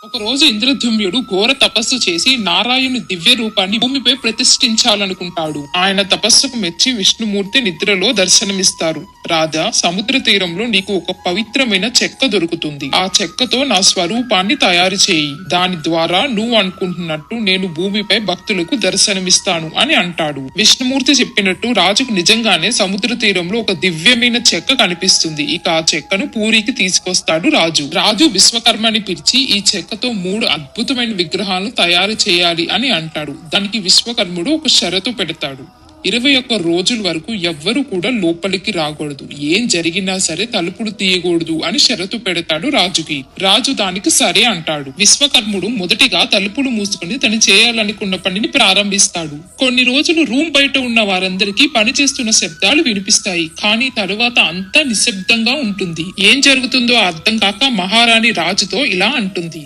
ఒక రోజు ఇంద్రధుమ్యుడు ఘోర తపస్సు చేసి నారాయణుని దివ్య రూపాన్ని భూమిపై ప్రతిష్ఠించాలనుకుంటాడు. ఆయన తపస్సుకు మెచ్చి విష్ణుమూర్తి నిద్రలో దర్శనమిస్తారు. రాజా, సముద్ర తీరంలో నీకు ఒక పవిత్రమైన చెక్క దొరుకుతుంది. ఆ చెక్కతో నా స్వరూపాన్ని తయారు చేయి. దాని ద్వారా నువ్వు అనుకుంటున్నట్టు నేను భూమిపై భక్తులకు దర్శనమిస్తాను అని అంటాడు. విష్ణుమూర్తి చెప్పినట్టు రాజుకు నిజంగానే సముద్ర తీరంలో ఒక దివ్యమైన చెక్క కనిపిస్తుంది. ఇక ఆ చెక్కను పూరికి తీసుకొస్తాడు రాజు. రాజు విశ్వకర్మని పిలిచి ఈ చెక్కతో 3 అద్భుతమైన విగ్రహాలను తయారు చేయాలి అని అంటాడు. దానికి విశ్వకర్ముడు ఒక షరతు పెడతాడు. 21 రోజుల వరకు ఎవ్వరు కూడా లోపలికి రాకూడదు, ఏం జరిగినా సరే తలుపులు తీయకూడదు అని షరతు పెడతాడు రాజుకి. రాజు దానికి సరే అంటాడు. విశ్వకర్ముడు మొదటిగా తలుపులు మూసుకుని తను చేయాలనుకున్న పనిని ప్రారంభిస్తాడు. కొన్ని రోజులు రూమ్ బయట ఉన్న వారందరికీ పనిచేస్తున్న శబ్దాలు వినిపిస్తాయి. కానీ తరువాత అంతా నిశ్శబ్దంగా ఉంటుంది. ఏం జరుగుతుందో అర్థం కాక మహారాణి రాజుతో ఇలా అంటుంది.